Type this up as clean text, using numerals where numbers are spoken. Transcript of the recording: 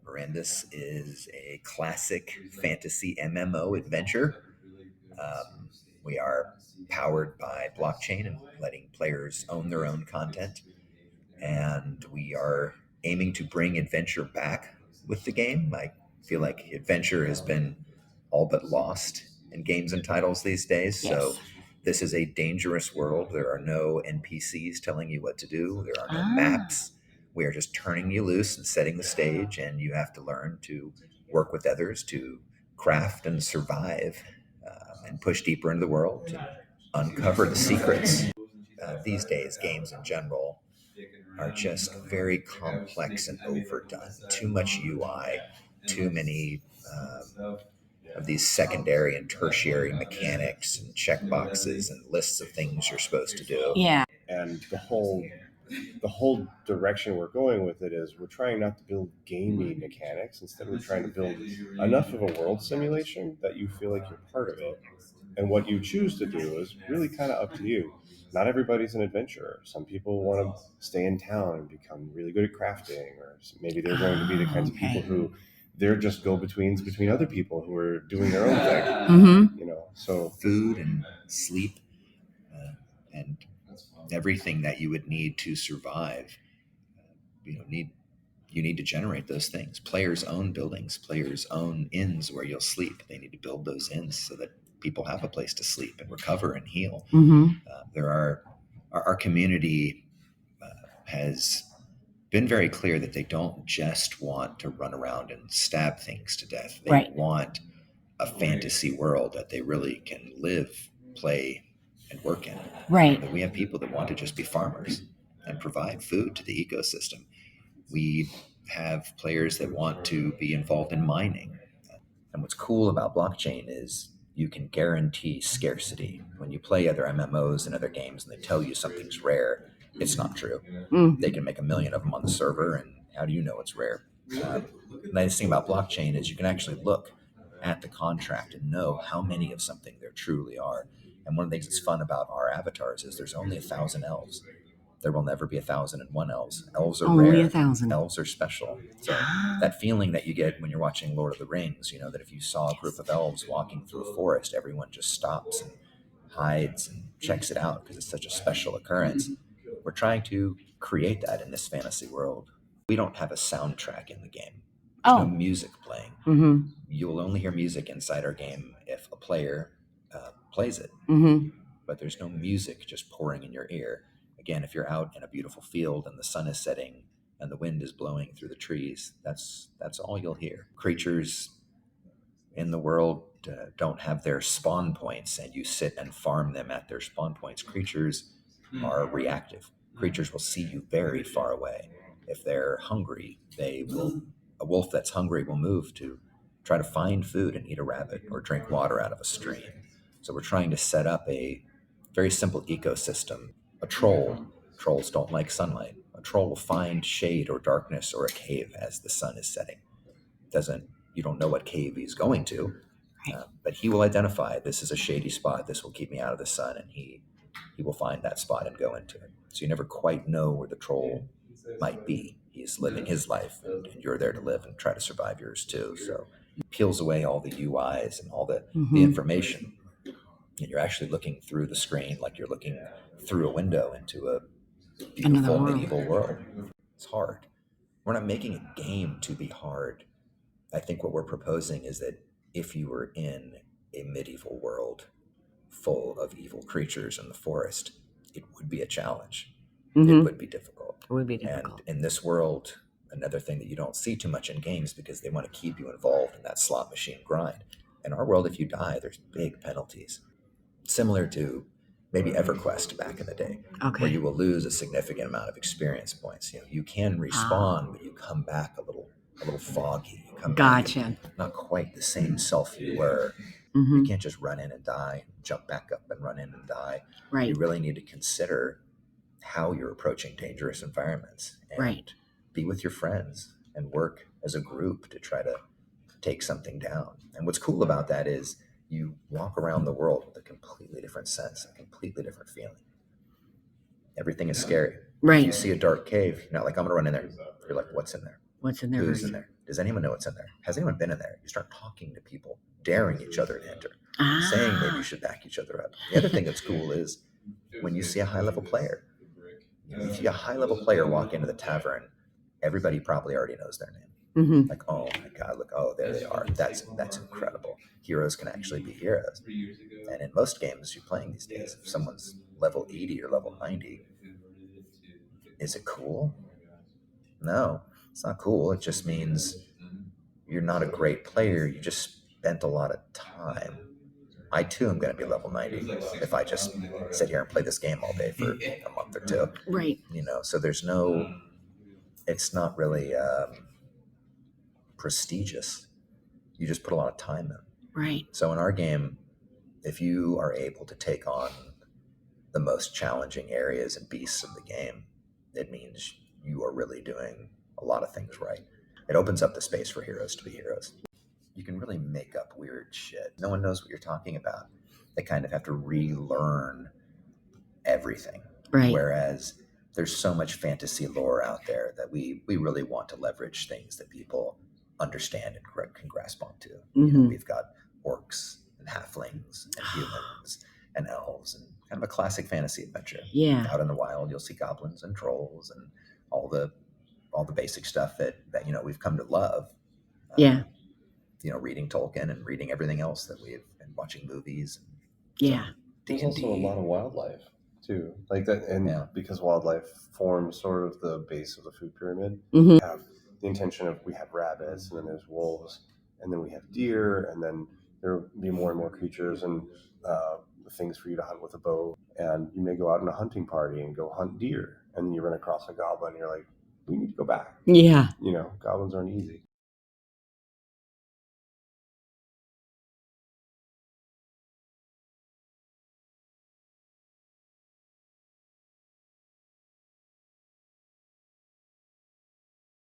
Mirandus is a classic fantasy MMO adventure. Um, we are powered by blockchain and letting players own their own content. And we are aiming to bring adventure back with the game. I feel like adventure has been all but lost in games and titles these days. So Yes. this is a dangerous world. There are no NPCs telling you what to do. There are no Ah, maps. We are just turning you loose and setting the stage, and you have to learn to work with others to craft and survive and push deeper into the world to uncover the secrets. These days, games in general are just very complex and overdone. Too much UI, too many of these secondary and tertiary mechanics and checkboxes and lists of things you're supposed to do. yeah. And the whole direction we're going with it is we're trying not to build gamey mechanics. Instead, we're trying to build enough of a world simulation that you feel like you're part of it. And what you choose to do is really kind of up to you. Not everybody's an adventurer. Some people want to stay in town and become really good at crafting, or maybe they're going to be the kinds of people who they're just go-betweens between other people who are doing their own thing. Mm-hmm. So Food and sleep and everything that you would need to survive. You need to generate those things. Players own buildings. Players own inns where you'll sleep. They need to build those inns so that people have a place to sleep and recover and heal. Mm-hmm. There are our community has been very clear that they don't just want to run around and stab things to death. They Right. want a fantasy world that they really can live, play, and work in. Right. That we have people that want to just be farmers and provide food to the ecosystem. We have players that want to be involved in mining. And what's cool about blockchain is you can guarantee scarcity. When you play other MMOs and other games and they tell you something's rare, it's not true. Mm. They can make a million of them on the server, and how do you know it's rare? The nice thing about blockchain is you can actually look at the contract and know how many of something there truly are. And one of the things that's fun about our avatars is there's only 1,000 elves. There will never be 1,001 elves. Elves are Only rare. 1,000. Elves are special. So that feeling that you get when you're watching Lord of the Rings, that if you saw a group of elves walking through a forest, everyone just stops and hides and checks it out because it's such a special occurrence. We're trying to create that in this fantasy world. We don't have a soundtrack in the game. There's no music playing. Mm-hmm. You will only hear music inside our game if a player plays it. Mm-hmm. But there's no music just pouring in your ear. Again, if you're out in a beautiful field and the sun is setting and the wind is blowing through the trees, that's all you'll hear. Creatures in the world don't have their spawn points, and you sit and farm them at their spawn points. Creatures are reactive. Creatures will see you very far away. If they're hungry, a wolf that's hungry will move to try to find food and eat a rabbit or drink water out of a stream. So we're trying to set up a very simple ecosystem. A trolls don't like sunlight. A troll will find shade or darkness or a cave as the sun is setting. You don't know what cave he's going to, but he will identify, this is a shady spot. This will keep me out of the sun, and he will find that spot and go into it. So you never quite know where the troll might be. He's living his life, and you're there to live and try to survive yours too. So it peels away all the UIs and all the information, and you're actually looking through the screen like you're looking through a window into a beautiful medieval world. It's hard. We're not making a game to be hard. I think what we're proposing is that if you were in a medieval world full of evil creatures in the forest, it would be a challenge. Mm-hmm. It would be difficult. It would be difficult. And in this world, another thing that you don't see too much in games because they want to keep you involved in that slot machine grind. In our world, if you die, there's big penalties. Similar to maybe EverQuest back in the day, where you will lose a significant amount of experience points. You can respawn, but you come back a little foggy. You come back not quite the same self you were. Mm-hmm. You can't just run in and die, jump back up and run in and die. Right. You really need to consider how you're approaching dangerous environments and be with your friends and work as a group to try to take something down. And what's cool about that is you walk around the world with a completely different sense, a completely different feeling. Everything is scary. Right. If you see a dark cave, you're not like, I'm going to run in there. You're like, what's in there? What's in there? Who's in there? Does anyone know what's in there? Has anyone been in there? You start talking to people, daring each other to enter, saying maybe you should back each other up. The other thing that's cool is when you see a high-level player. If you see a high-level player walk into the tavern, everybody probably already knows their name. Mm-hmm. Like, oh my God, look, oh, there they are. That's incredible. Heroes can actually be heroes. And in most games you're playing these days, if someone's level 80 or level 90, is it cool? No, it's not cool. It just means you're not a great player. You just spent a lot of time. I too am going to be level 90 if I just sit here and play this game all day for a month or two. Right. So there's no, it's not really prestigious. You just put a lot of time in. Right. So in our game, if you are able to take on the most challenging areas and beasts of the game, it means you are really doing a lot of things right. It opens up the space for heroes to be heroes. You can really make up weird shit. No one knows what you're talking about. They kind of have to relearn everything. Right. Whereas there's so much fantasy lore out there that we really want to leverage things that people understand and can grasp onto. Mm-hmm. We've got orcs and halflings and humans and elves and kind of a classic fantasy adventure. Yeah. Out in the wild, you'll see goblins and trolls and all the basic stuff that we've come to love. Yeah. Reading Tolkien and reading everything else that we've been watching movies. Yeah. There's D&D. also a lot of wildlife too, like that, and because wildlife forms sort of the base of the food pyramid. Mm-hmm. We have the intention of, we have rabbits, and then there's wolves, and then we have deer, and then there will be more and more creatures and things for you to hunt with a bow. And you may go out in a hunting party and go hunt deer, and you run across a goblin, and you're like, we need to go back. Yeah. Goblins aren't easy.